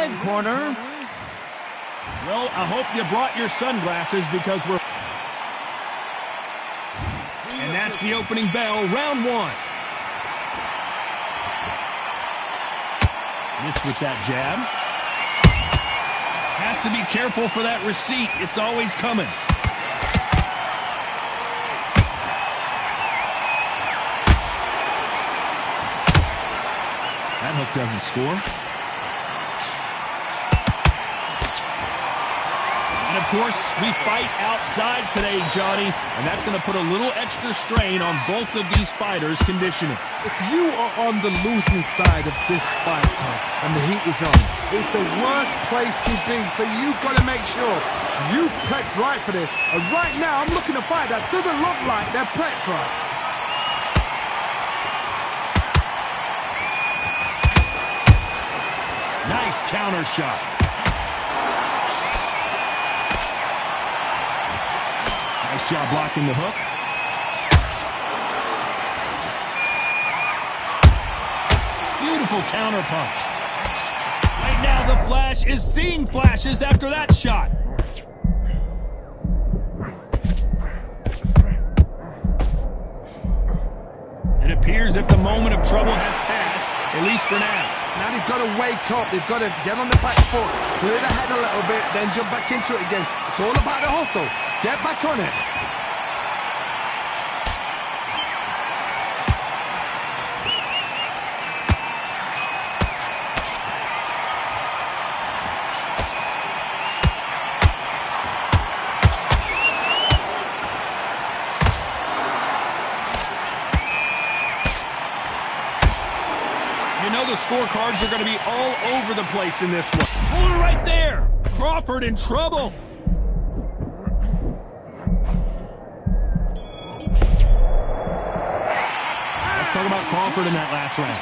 red corner. Well, I hope you brought your sunglasses because we're... And that's the opening bell, round one. Miss with that jab. Has to be careful for that receipt. It's always coming. That hook doesn't score. And of course, we fight outside today, Johnny, and that's going to put a little extra strain on both of these fighters' conditioning. If you are on the losing side of this fight, Tom, and the heat is on, it's the worst place to be, so you've got to make sure you prepped right for this. And right now, I'm looking to fight that doesn't look like they're prepped right. Nice counter shot. Nice job blocking the hook. Beautiful counter punch. Right now, the Flash is seeing flashes after that shot. It appears that the moment of trouble has passed, at least for now. Now they've got to wake up, they've got to get on the back foot, clear the head a little bit, then jump back into it again. It's all about the hustle. Get back on it. You know the scorecards are going to be all over the place in this one. Hold it right there. Crawford in trouble. Let's talk about Crawford in that last round.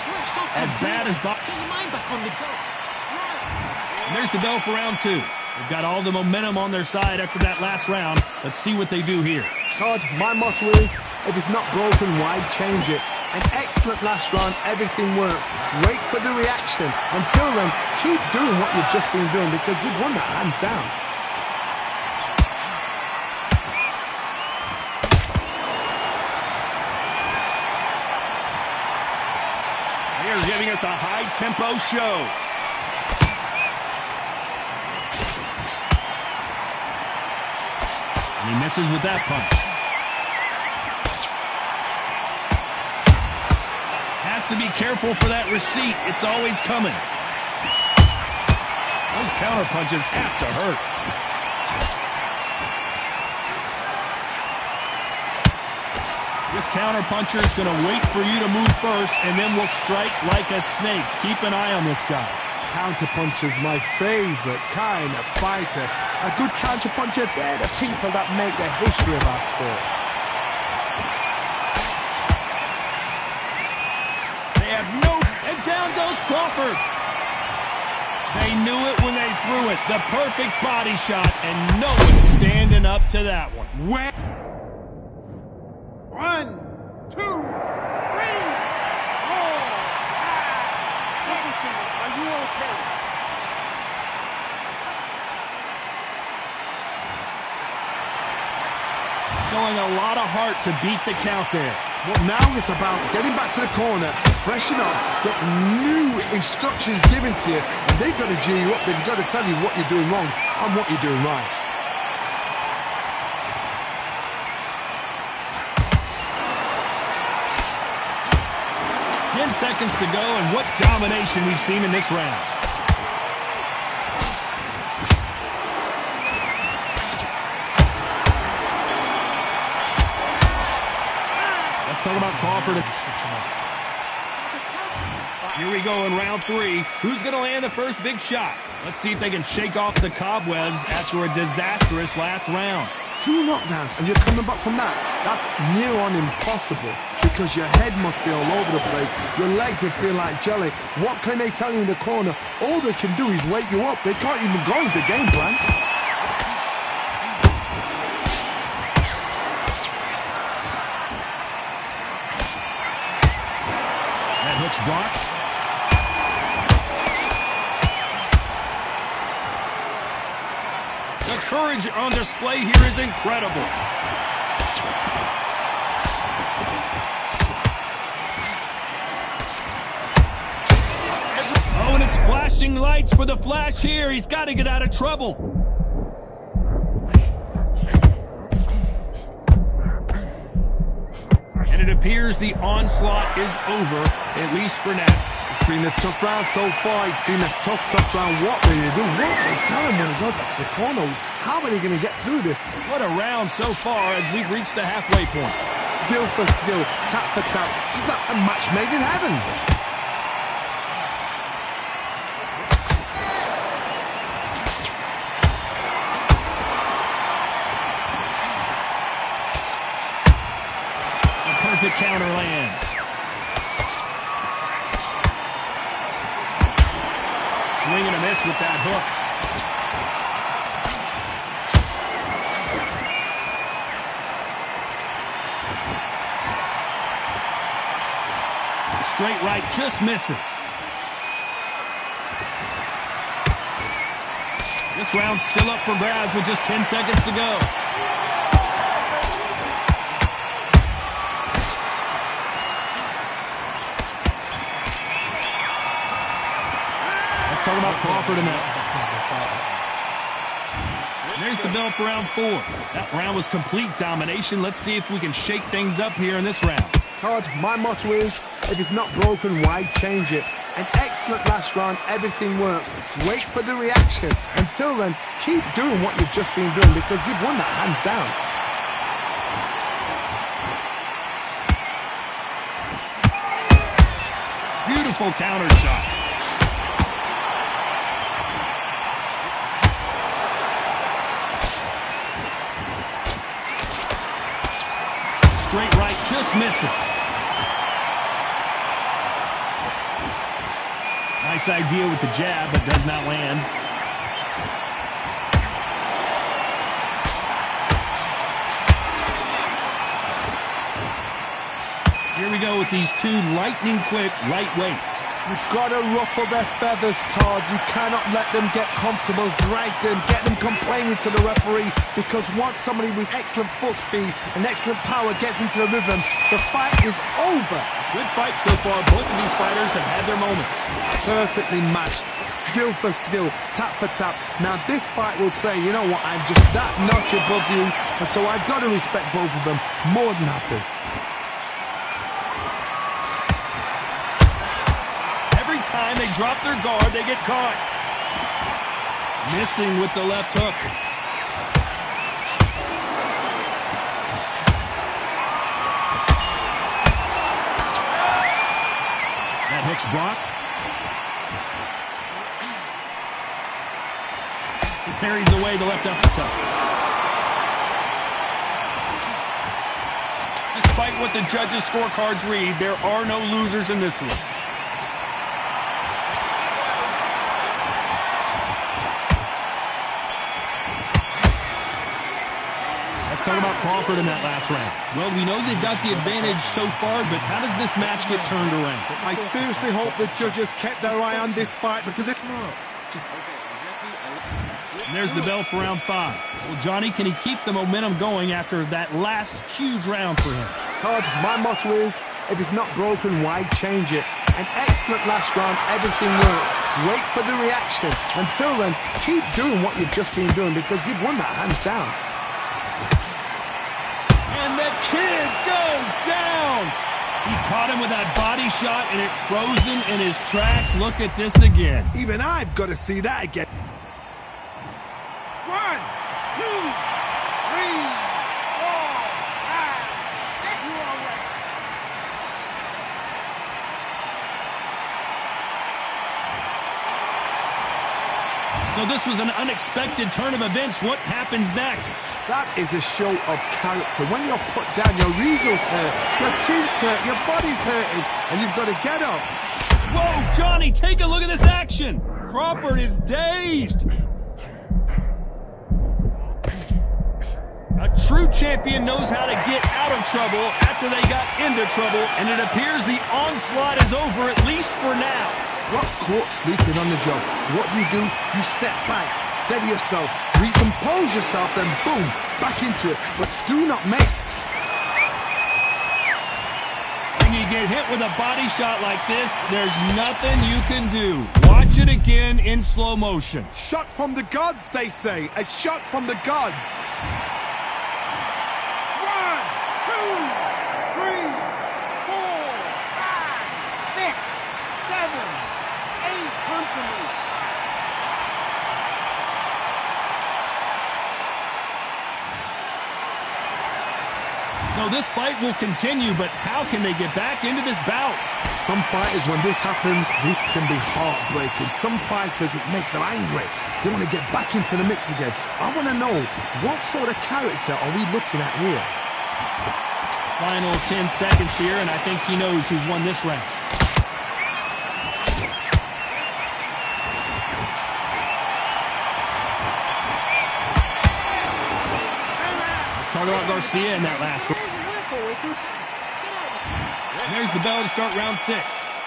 As bad as Bob. And there's the bell for round two. They've got all the momentum on their side after that last round. Let's see what they do here. Todd, my motto is, if it's not broken, why change it? An excellent last round, everything works. Wait for the reaction. Until then, keep doing what you've just been doing because you've won that hands down. They are giving us a high-tempo show. And he misses with that punch. Has to be careful for that receipt. It's always coming. Those counter punches have to hurt. This counter puncher is going to wait for you to move first, and then will strike like a snake. Keep an eye on this guy. Counter puncher's my favorite kind of fighter. A good counter puncher, they're the people that make the history of our sport. And down goes Crawford. They knew it when they threw it. The perfect body shot, and no one's standing up to that one. 1, 2, 3, 4, 5, 6. Are you okay? Showing a lot of heart to beat the count there. Well, now it's about getting back to the corner, freshen up, get new instructions given to you, and they've got to G you up, they've got to tell you what you're doing wrong and what you're doing right. Seconds to go, and what domination we've seen in this round. Let's talk about Crawford. Here we go in round three. Who's going to land the first big shot? Let's see if they can shake off the cobwebs after a disastrous last round. 2 knockdowns and you're coming back from that. That's near on impossible because your head must be all over the place. Your legs will feel like jelly. What can they tell you in the corner? All they can do is wake you up. They can't even go into game plan. That hook's blocked. courage on display here is incredible. Oh, and it's flashing lights for the Flash here. He's got to get out of trouble. And it appears the onslaught is over, at least for now. It's been a tough round so far. It's been a tough round. What will you do? What will they tell him when he goes back to the corner? How are they going to get through this? What a round so far as we've reached the halfway point. Skill for skill, tap for tap. Just like a match made in heaven. Perfect counter lands. Swing and a miss with that hook. Straight right just misses. This round's still up for grabs with just 10 seconds to go. Talk about Crawford in that. There's the bell for round 4. That round was complete domination. Let's see if we can shake things up here in this round. Todd, my motto is, if it's not broken, why change it? An excellent last round, everything works. Wait for the reaction. Until then, keep doing what you've just been doing because you've won that hands down. Beautiful counter shot. Straight right just misses. Nice idea with the jab, but does not land. Here we go with these two lightning-quick lightweights. You've got to ruffle their feathers, Todd. You cannot let them get comfortable, drag them, get them complaining to the referee, because once somebody with excellent foot speed and excellent power gets into the rhythm, the fight is over. Good fight so far. Both of these fighters have had their moments. Perfectly matched, skill for skill, tap for tap. Now this fight will say, you know what, I'm just that notch above you, and so I've got to respect both of them. More than happy. Time they drop their guard, they get caught. Missing with the left hook. That hook's blocked. He parries away the left uppercut. Despite what the judges' scorecards read, there are no losers in this one. Talk about Crawford in that last round. Well, we know they've got the advantage so far, but how does this match get turned around? I seriously hope the judges kept their eye on this fight because it's... And there's the bell for round 5. Well, Johnny, can he keep the momentum going after that last huge round for him? Todd, my motto is, if it's not broken, why change it? An excellent last round, everything works. Wait for the reaction. Until then, keep doing what you've just been doing because you've won that hands down. And the kid goes down. He caught him with that body shot, and it froze him in his tracks. Look at this again. Even I've got to see that again. 1, 2, 3, 4, 5, 6. You all right? So this was an unexpected turn of events. What happens next? That is a show of character. When you're put down, your ego's hurt, your chin's hurt, your body's hurting, and you've got to get up. Whoa, Johnny, take a look at this action. Crawford is dazed. A true champion knows how to get out of trouble after they got into trouble, and it appears the onslaught is over, at least for now. Got caught sleeping on the job. What do? You step back, steady yourself, recompose yourself, then boom, back into it. But do not make... When you get hit with a body shot like this, there's nothing you can do. Watch it again in slow motion. Shot from the gods, they say. A shot from the gods. 1, 2, 3, 4, 5, 6, 7, 8. Come to me. So this fight will continue, but how can they get back into this bout? Some fighters, when this happens, this can be heartbreaking. Some fighters, it makes them angry. They want to get back into the mix again. I want to know, what sort of character are we looking at here? Final 10 seconds here, and I think he knows who's won this round. Let's talk about Garcia in that last round. And there's the bell to start round 6.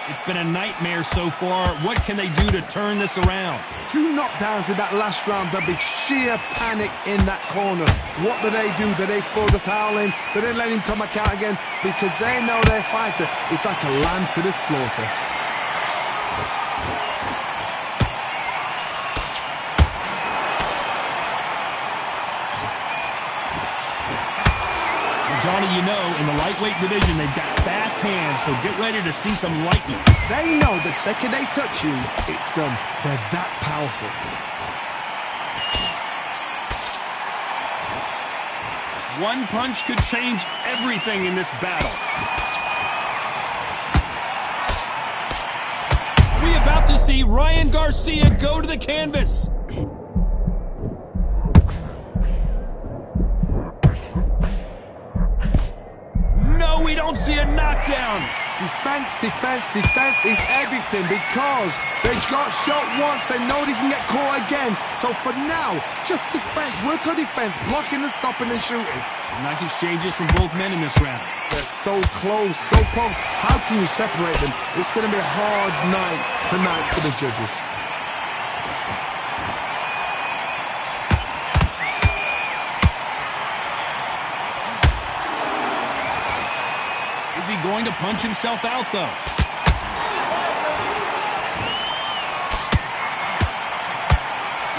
It's been a nightmare so far. What can they do to turn this around? 2 knockdowns in that last round. There'll be sheer panic in that corner. What do? Do they throw the towel in? Do they let him come back out again? Because they know their fighter is like a lamb to the slaughter. Johnny, you know, in the lightweight division, they've got fast hands, so get ready to see some lightning. They know the second they touch you, it's done. They're that powerful. One punch could change everything in this battle. Are we about to see Ryan Garcia go to the canvas? No, we don't see a knockdown. Defense, defense, defense is everything because they got shot once, they know they can get caught again. So for now, just defense, work on defense, blocking and stopping and shooting. Nice exchanges from both men in this round. They're so close, so close. How can you separate them? It's going to be a hard night tonight for the judges. Is he going to punch himself out, though?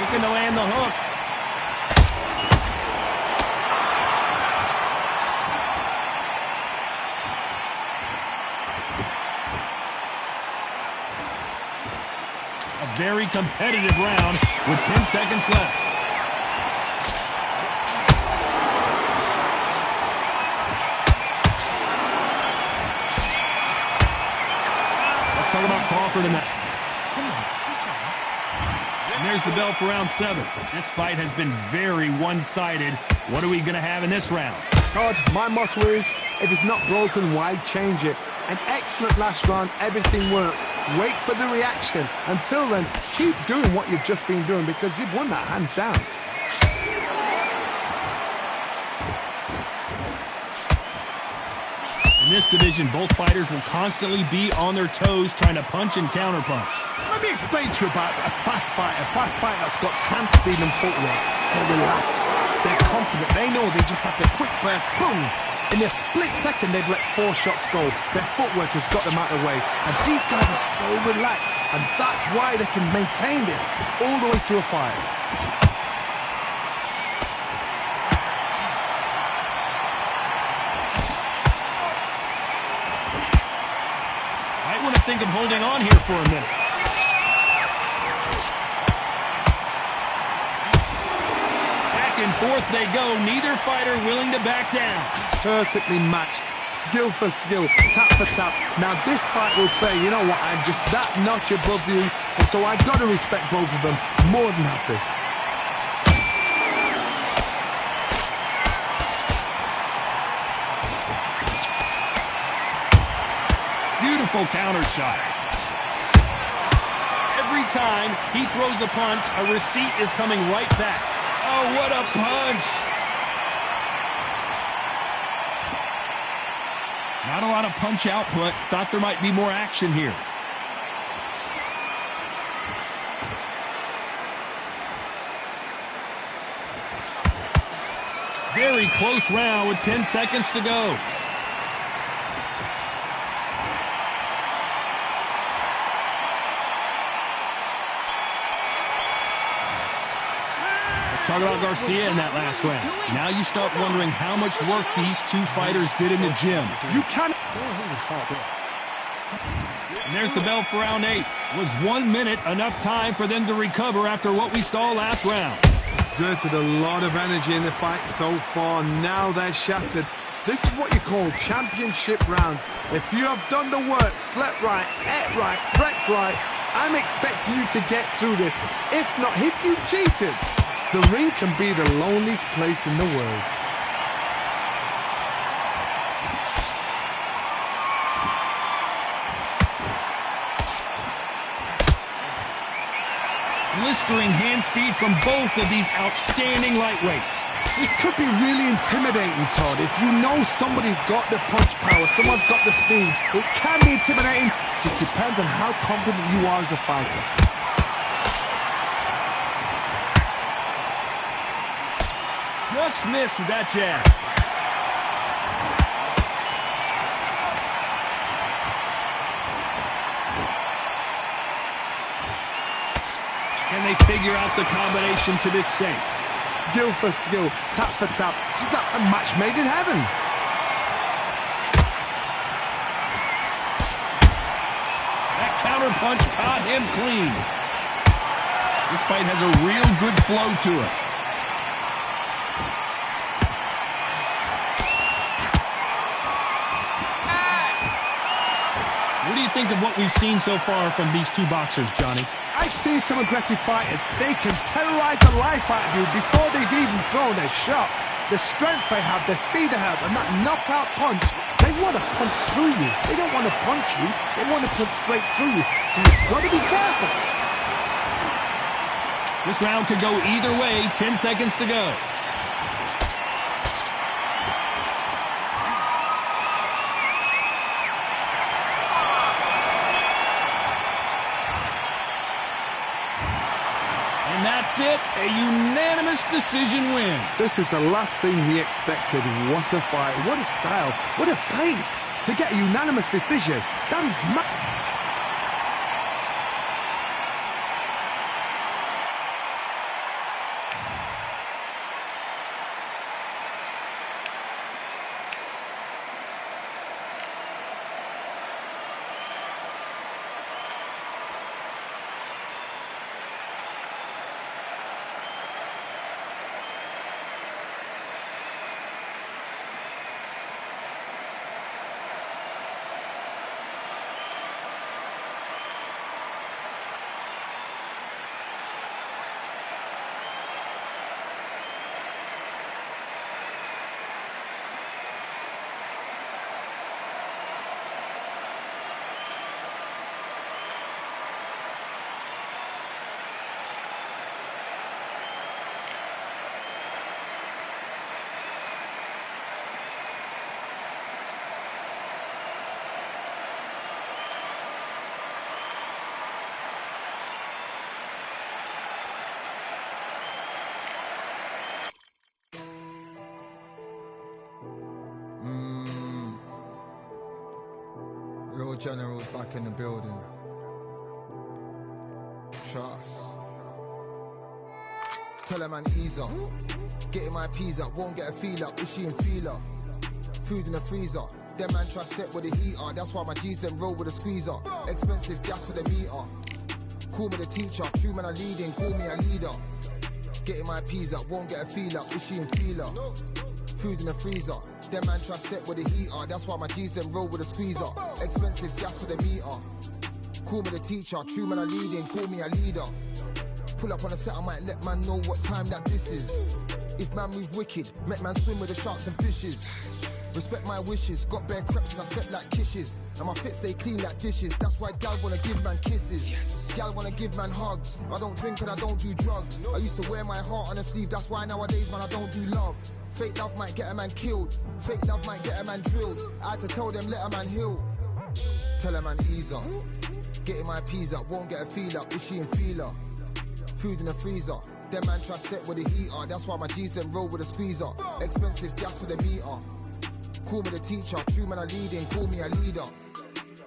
Looking to land the hook. A very competitive round with 10 seconds left. Talk about Crawford in that. And there's the bell for round 7. This fight has been very one-sided. What are we going to have in this round? Todd, my motto is, if it's not broken, why change it? An excellent last round, everything works. Wait for the reaction. Until then, keep doing what you've just been doing because you've won that hands down. In this division, both fighters will constantly be on their toes trying to punch and counterpunch. Let me explain to you about a fast fighter that's got hand speed and footwork. They're relaxed, they're confident, they know they just have the quick burst, boom! In a split second, they've let 4 shots go. Their footwork has got them out of the way. And these guys are so relaxed, and that's why they can maintain this all the way through a fight. Might want to think of holding on here for a minute. Back and forth they go, neither fighter willing to back down. Perfectly matched, skill for skill, tap for tap. Now this fight will say, you know what, I'm just that notch above you, and so I got to respect both of them more than happy. Beautiful counter shot. Every time he throws a punch, a receipt is coming right back. Oh, what a punch! Not a lot of punch output. Thought there might be more action here. Very close round with 10 seconds to go. Talk about Garcia in that last round. Now you start wondering how much work these two fighters did in the gym. You can't. And there's the bell for round 8. Was 1 minute enough time for them to recover after what we saw last round? Exerted a lot of energy in the fight so far. Now they're shattered. This is what you call championship rounds. If you have done the work, slept right, ate right, prepped right, I'm expecting you to get through this. If not, if you've cheated, the ring can be the loneliest place in the world. Blistering hand speed from both of these outstanding lightweights. This could be really intimidating, Todd. If you know somebody's got the punch power, someone's got the speed, it can be intimidating. Just depends on how confident you are as a fighter. Just missed with that jab. Can they figure out the combination to this safe? Skill for skill, tap for tap, just like a match made in heaven. That counter punch caught him clean. This fight has a real good flow to it. What do you think of what we've seen so far from these two boxers, Johnny? I've seen some aggressive fighters. They can terrorize the life out of you before they've even thrown their shot. The strength they have, the speed they have, and that knockout punch, they want to punch through you. They don't want to punch you. They want to punch straight through you. So you've got to be careful. This round could go either way. 10 seconds to go. And that's it, a unanimous decision win. This is the last thing we expected. What a fight, what a style, what a pace. To get a unanimous decision, that is Real General's back in the building. Trust. Tell her man ease up. Getting my peas up, won't get a feel up. Is she in feeler? Food in the freezer. Them man try step with the heater. That's why my G's them roll with a squeezer. Expensive gas for the meter. Call me the teacher. True man I leading, call me a leader. Getting my peas up, won't get a feel up. Is she in feeler? Food in the freezer. Them man try step with the heater. That's why my G's them roll with a squeezer. Expensive gas for the meter. Call me the teacher. True man I leading, call me a leader. Pull up on a set, I might let man know what time that this is. If man move wicked, make man swim with the sharks and fishes. Respect my wishes, got bare creps and I step like kisses. And my fit stay clean like dishes. That's why gal wanna give man kisses. Gal wanna give man hugs. I don't drink and I don't do drugs. I used to wear my heart on a sleeve. That's why nowadays man I don't do love. Fake love might get a man killed. Fake love might get a man drilled. I had to tell them let a man heal. Tell a man ease up. Getting my peas up, won't get a feel up. Is she in feeler? Food in the freezer. Them man try step with the heater. That's why my G's them roll with a squeezer. Expensive gas for the meter. Call me the teacher, true man I leading, call me a leader.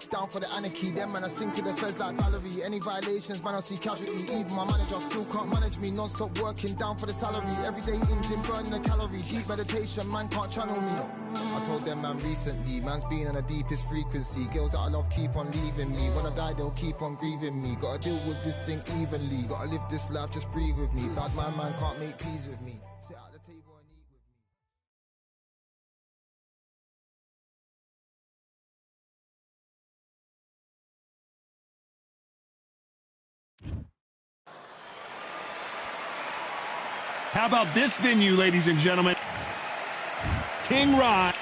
Down for the anarchy, them man I sing to the feds like Valerie. Any violations, man I see casualty. Even my manager still can't manage me. Non-stop working, down for the salary. Everyday in gym, burning a calorie. Deep meditation, man can't channel me. I told them man recently, man's been on the deepest frequency. Girls that I love keep on leaving me. When I die they'll keep on grieving me. Gotta deal with this thing evenly. Gotta live this life, just breathe with me. Bad man can't make peace with me. Sit at the table and eat with me. How about this venue, ladies and gentlemen? King Rod.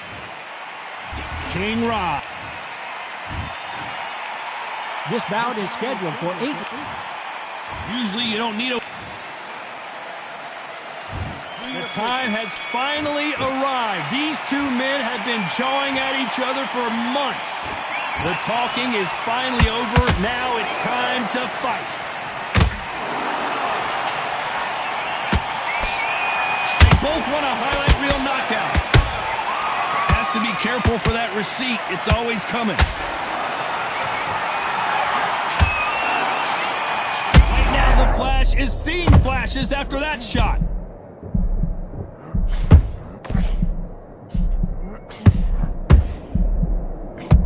King Rod. This bout is scheduled for 8. Usually you don't need a... The time has finally arrived. These two men have been jawing at each other for months. The talking is finally over. Now it's time to fight. They both want a highlight reel knockout. Has to be careful for that receipt. It's always coming. Right now the Flash is seeing flashes after that shot.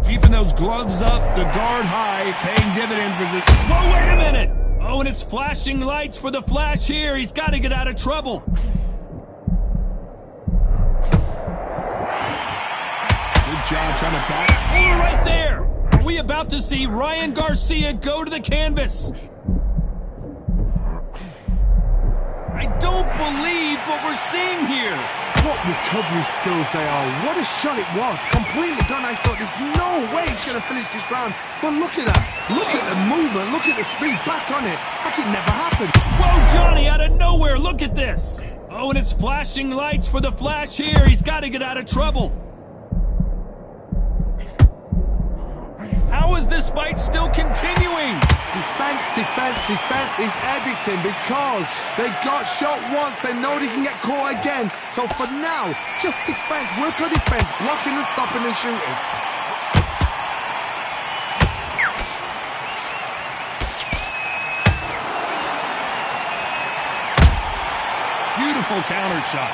Keeping those gloves up, the guard high, paying dividends as it... Whoa, wait a minute! Oh, and it's flashing lights for the Flash here. He's got to get out of trouble. Good job trying to back. Oh, right there! Are we about to see Ryan Garcia go to the canvas? I don't believe what we're seeing here. What recovery skills they are. What a shot it was. Completely done. I thought there's no way he's going to finish this round. But look at that. Look at the movement. Look at the speed. Back on it. Like it never happened. Whoa, Johnny, out of nowhere. Look at this. Oh, and it's flashing lights for the Flash here. He's got to get out of trouble. How is this fight still continuing? Defense, defense, defense is everything because they got shot once. They know they can get caught again. So for now, just defense. Work on defense. Blocking and stopping and shooting. Beautiful counter shot.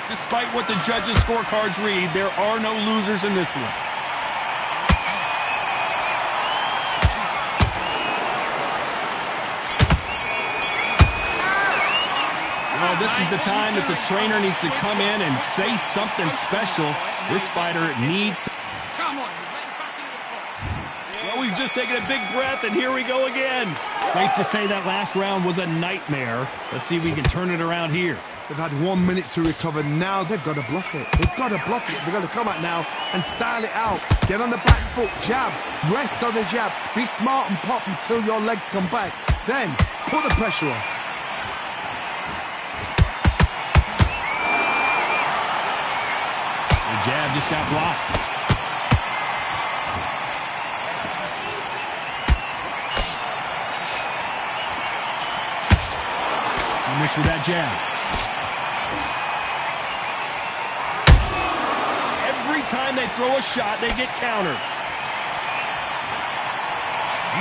Despite what the judges' scorecards read, there are no losers in this one. Well, this is the time that the trainer needs to come in and say something special. This fighter needs to... Come on, right back into the fight. Well, we've just taken a big breath, and here we go again. Safe to say that last round was a nightmare. Let's see if we can turn it around here. They've had 1 minute to recover. Now they've got to bluff it. They've got to bluff it. They've got to come out now and style it out. Get on the back foot, jab, rest on the jab. Be smart and pop until your legs come back. Then put the pressure on. The jab just got blocked. Missed with that jab. Every time they throw a shot, they get countered.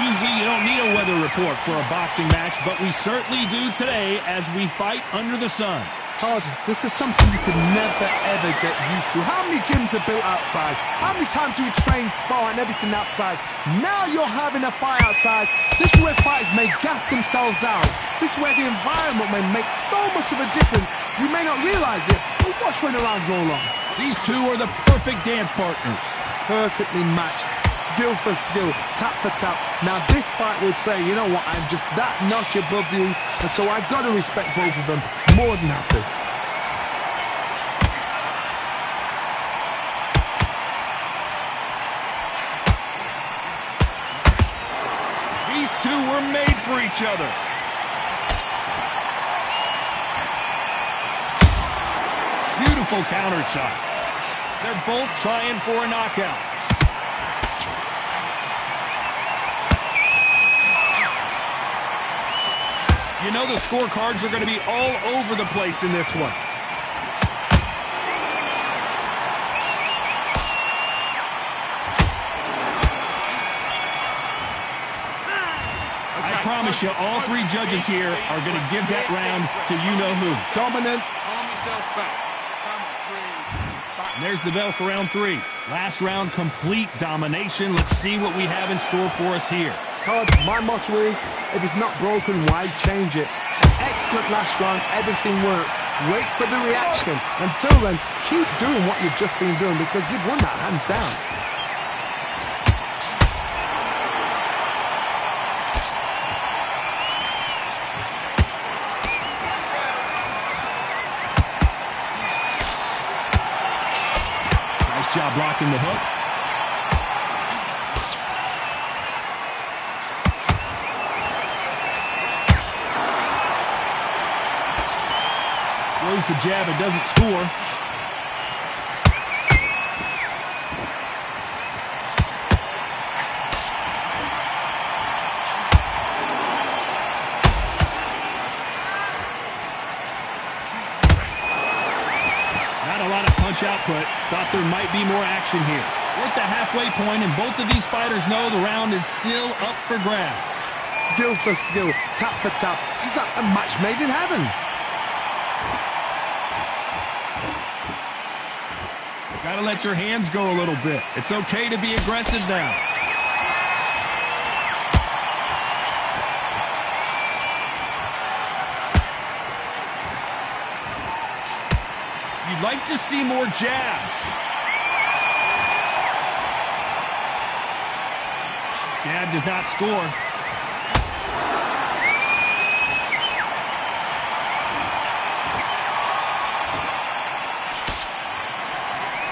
Usually you don't need a weather report for a boxing match, but we certainly do today as we fight under the sun. Todd, this is something you could never, ever get used to. How many gyms are built outside? How many times do we train, spar, and everything outside? Now you're having a fight outside. This is where fighters may gas themselves out. This is where the environment may make so much of a difference. You may not realize it, but watch when the rounds roll on. These two are the perfect dance partners. Perfectly matched. Skill for skill, tap for tap. Now this fight will say, you know what, I'm just that notch above you, and so I've got to respect both of them more than happy. These two were made for each other. Beautiful counter shot. They're both trying for a knockout. You know the scorecards are going to be all over the place in this one. I promise you, all three judges here are going to give that round to you-know-who. Dominance. Calm yourself back. And there's the bell for round 3. Last round, complete domination. Let's see what we have in store for us here. Todd, my motto is, if it's not broken, why change it? Excellent last round, everything works. Wait for the reaction. Until then, keep doing what you've just been doing because you've won that hands down. Nice job blocking the hook. Throws the jab, it doesn't score. Not a lot of punch output. Thought there might be more action here. We're at the halfway point, and both of these fighters know the round is still up for grabs. Skill for skill, tap for tap. Just like a match made in heaven. Gotta let your hands go a little bit. It's okay to be aggressive now. You'd like to see more jabs. Jab does not score.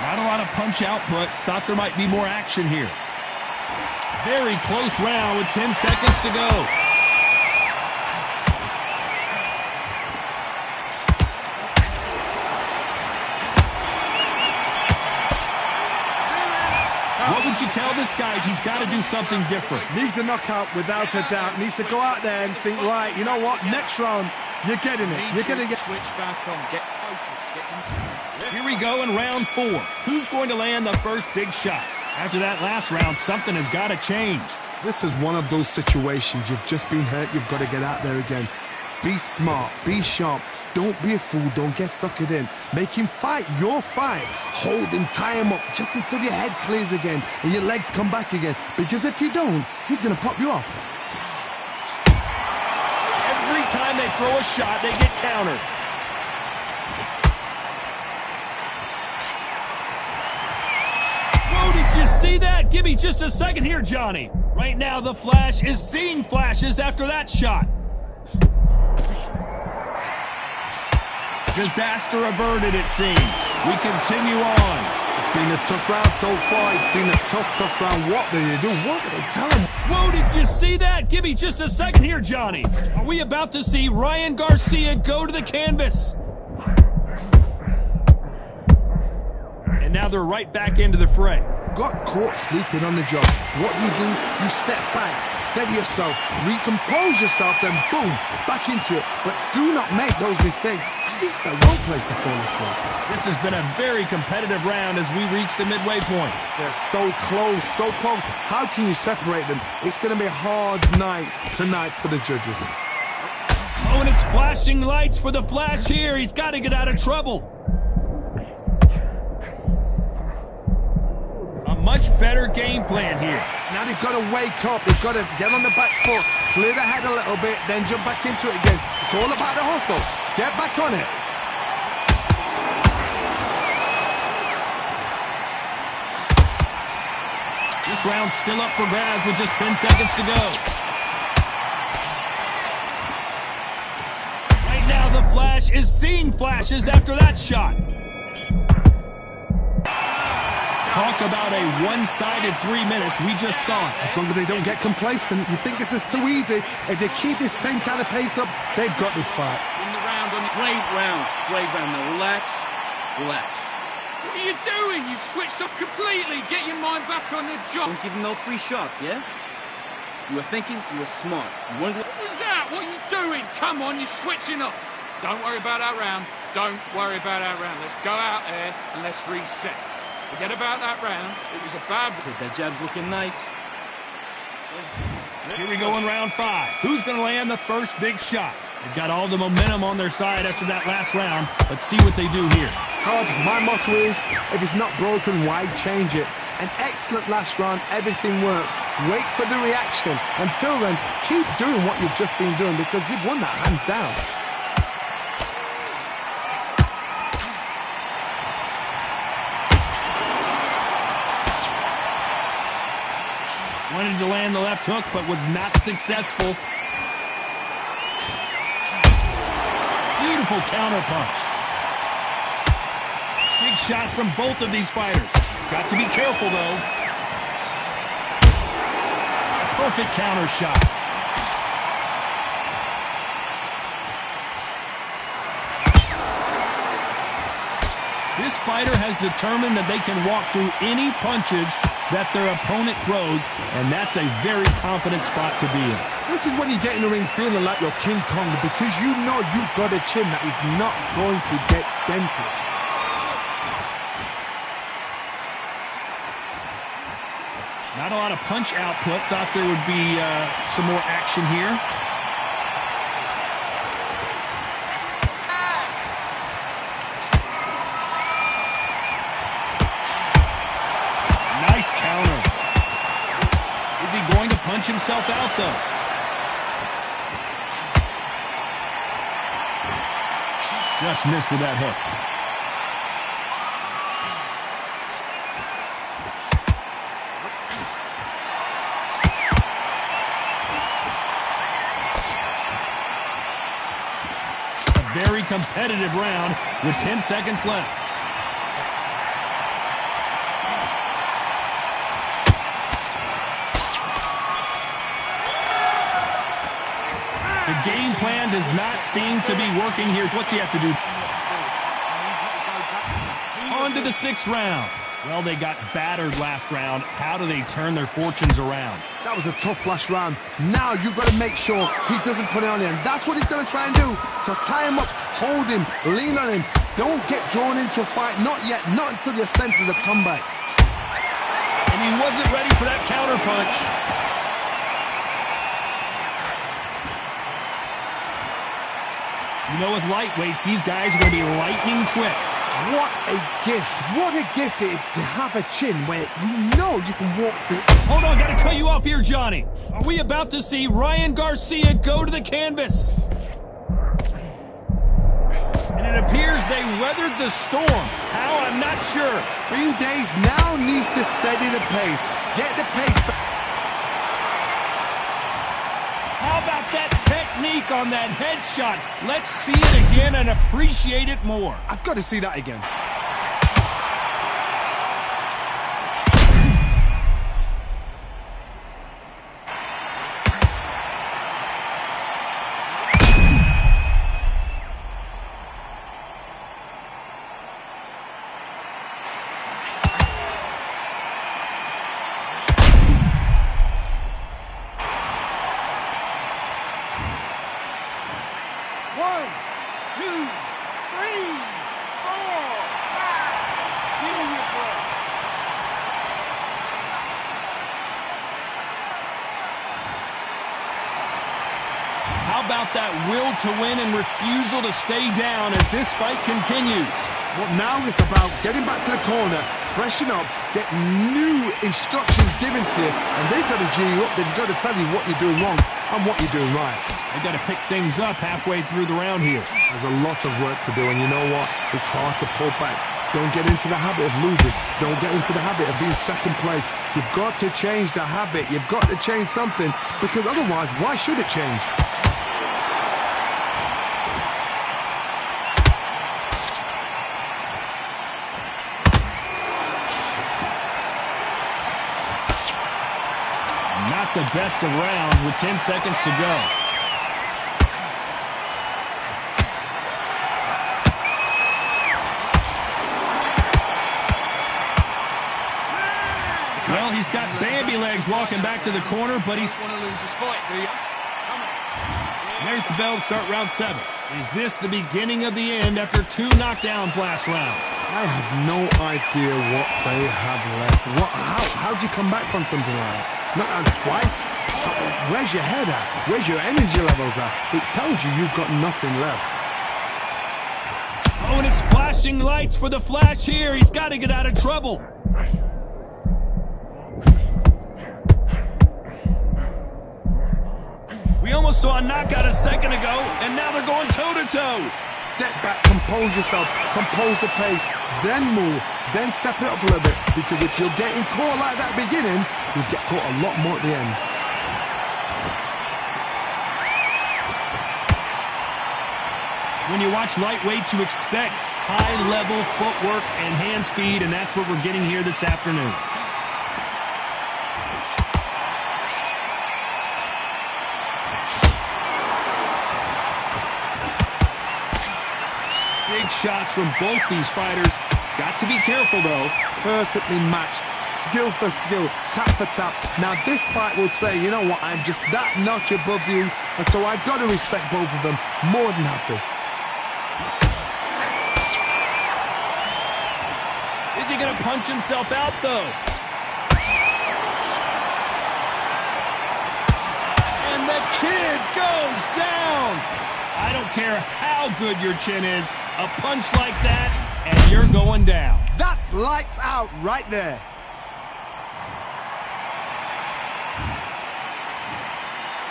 Not a lot of punch output. Thought there might be more action here. Very close round with 10 seconds to go. What would you tell this guy? He's got to do something different. Needs a knockout without a doubt. Needs to go out there and think, right, you know what? Next round, you're getting it. You're going to get... Switch back on. Get focused. Here we go in round 4. Who's going to land the first big shot? After that last round, something has got to change. This is one of those situations. You've just been hurt. You've got to get out there again. Be smart. Be sharp. Don't be a fool. Don't get suckered in. Make him fight your fight. Hold him, tie him up just until your head clears again and your legs come back again. Because if you don't, he's going to pop you off. Every time they throw a shot, they get countered. Whoa, did you see that? Give me just a second here, Johnny. Right now, the Flash is seeing flashes after that shot. Disaster averted, it seems. We continue on. It's been a tough round so far. It's been a tough round. What do you do? What do they tell him? Whoa, did you see that? Give me just a second here, Johnny. Are we about to see Ryan Garcia go to the canvas? And now they're right back into the fray. Got caught sleeping on the job. What do? You step back, steady yourself, recompose yourself, then boom, back into it. But do not make those mistakes. This is the wrong place to fall asleep. This has been a very competitive round as we reach the midway point. They're so close, so close. How can you separate them? It's going to be a hard night tonight for the judges. Oh, and it's flashing lights for the Flash here. He's got to get out of trouble. A much better game plan here. Now they've got to wake up. They've got to get on the back foot, clear the head a little bit, then jump back into it again. It's all about the hustle. Get back on it. This round's still up for grabs with just 10 seconds to go. Right now, the Flash is seeing flashes after that shot. Talk about a one-sided 3 minutes. We just saw it. As long as they don't get complacent, you think this is too easy. If they keep this same kind of pace up, they've got this fight. In the round on Great round now. Relax, relax. What are you doing? You switched off completely. Get your mind back on the job. Don't give him no free shots, yeah? You were thinking, you were smart. You weren't... What was that? What are you doing? man. Come on, you're switching off. Don't worry about that round. Don't worry about that round. Let's go out there and let's reset. Forget about that round. It was a bad... That jab's looking nice. Here we go in round 5. Who's going to land the first big shot? They've got all the momentum on their side after that last round. Let's see what they do here. Todd, my motto is, if it's not broken, why change it? An excellent last round, everything works. Wait for the reaction. Until then, keep doing what you've just been doing because you've won that hands down. Wanted to land the left hook, but was not successful. Beautiful counter punch. Big shots from both of these fighters. Got to be careful, though. Perfect counter shot. This fighter has determined that they can walk through any punches that their opponent throws, and that's a very confident spot to be in. This is when you get in the ring feeling like you're King Kong because you know you've got a chin that is not going to get dented. Not a lot of punch output. Thought there would be some more action here. Nice counter. Is he going to punch himself out, though? Just missed with that hook. Very competitive round with 10 seconds left. The game plan does not seem to be working here. What's he have to do? On to the 6th round. Well, they got battered last round. How do they turn their fortunes around? That was a tough last round. Now you've got to make sure he doesn't put it on him. That's what he's going to try and do. So tie him up, hold him, lean on him. Don't get drawn into a fight. Not yet. Not until your senses have come back. And he wasn't ready for that counter punch. You know, with lightweights, these guys are going to be lightning quick. What a gift. What a gift it is to have a chin where you know you can walk through. Hold on, gotta cut you off here, Johnny. Are we about to see Ryan Garcia go to the canvas? And it appears they weathered the storm. How? I'm not sure. Green Days now needs to steady the pace. Get the pace back. How about that technique on that headshot? Let's see it again and appreciate it more. I've got to see that again. How about that will to win and refusal to stay down as this fight continues? Well, now it's about getting back to the corner, freshen up, get new instructions given to you, and they've got to G you up. They've got to tell you what you're doing wrong and what you're doing right. They've got to pick things up halfway through the round here. There's a lot of work to do, and you know what? It's hard to pull back. Don't get into the habit of losing. Don't get into the habit of being second place. You've got to change the habit. You've got to change something, because otherwise, why should it change? Not the best of rounds with 10 seconds to go. Well, he's got Bambi legs walking back to the corner, but he's... Want to lose this fight, do you? Come on. There's the bell to start round 7. Is this the beginning of the end after 2 knockdowns last round? I have no idea what they have left. How'd you come back from something like that? Knocked out twice? Where's your head at? Where's your energy levels at? It tells you you've got nothing left. Oh, and it's flashing lights for the Flash here. He's got to get out of trouble. We almost saw a knockout a second ago, and now they're going toe-to-toe. Step back, compose yourself, compose the pace, then move, then step it up a little bit. Because if you're getting caught like that beginning, you'll get caught a lot more at the end. When you watch lightweights, you expect high-level footwork and hand speed, and that's what we're getting here this afternoon. Big shots from both these fighters. Got to be careful, though. Perfectly matched, skill for skill, tap for tap. Now this fight will say, you know what, I'm just that notch above you, and so I've got to respect both of them more than happy. Is he going to punch himself out, though? And the kid goes down. I don't care how good your chin is, a punch like that, and you're going down. That's lights out right there.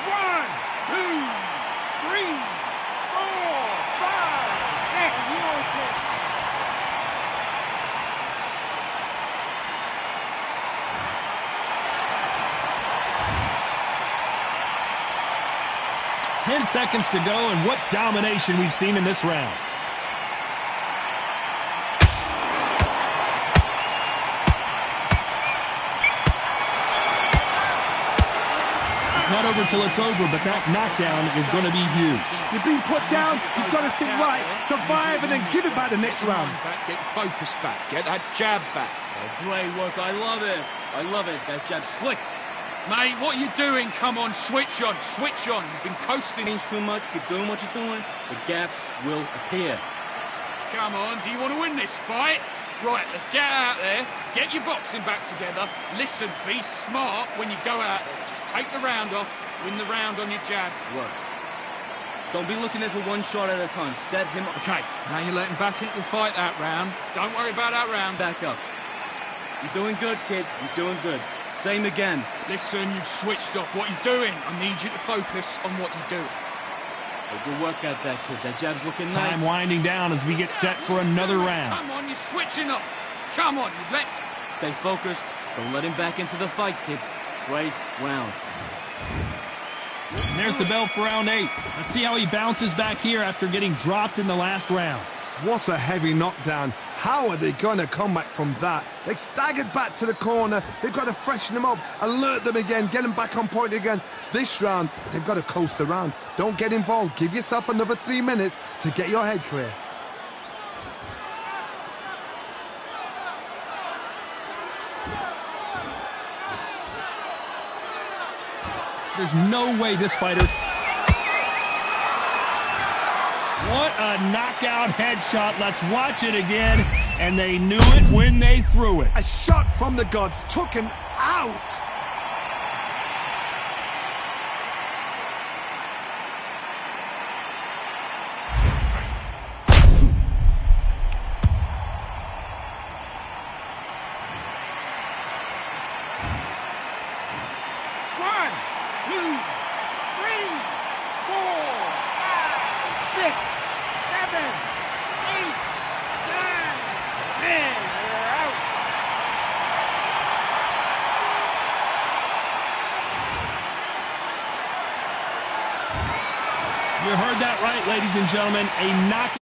One, two, three, four, five, 6. Ten seconds to go, and what domination we've seen in this round. It's not over till it's over, but that knockdown is going to be huge. You've been put down, you've got to think right, survive, and then give it back the next round. Get your focus back. Get that jab back. Oh, great work. I love it. I love it. That jab's slick. Mate, what are you doing? Come on, switch on, switch on. You've been coasting. Means too much. Keep doing what you're doing. The gaps will appear. Come on, do you want to win this fight? Right, let's get out there, get your boxing back together. Listen, be smart when you go out there. Just take the round off, win the round on your jab. Work. Don't be looking at it for one shot at a time. Set him up. Okay, now you're letting back into the fight that round. Don't worry about that round. Back up. You're doing good, kid. You're doing good. Same again. Listen, you've switched off. What you're doing, I need you to focus on what you're doing. Oh, good work out that kid. That jab's looking nice. Time winding down as we get set for another round. Come on, you're switching off. Come on, you let... Stay focused. Don't let him back into the fight, kid. Great round. And there's the bell for round 8. Let's see how he bounces back here after getting dropped in the last round. What a heavy knockdown. How are they going to come back from that? They staggered back to the corner. They've got to freshen them up, alert them again, get them back on point again. This round, they've got to coast around. Don't get involved. Give yourself another 3 minutes to get your head clear. There's no way this fighter... What a knockout headshot. Let's watch it again. And they knew it when they threw it. A shot from the gods took him out. One, two, three, four, five, 6, 7, 8, 9, 10. You're out. You heard that right, ladies and gentlemen. A knockout.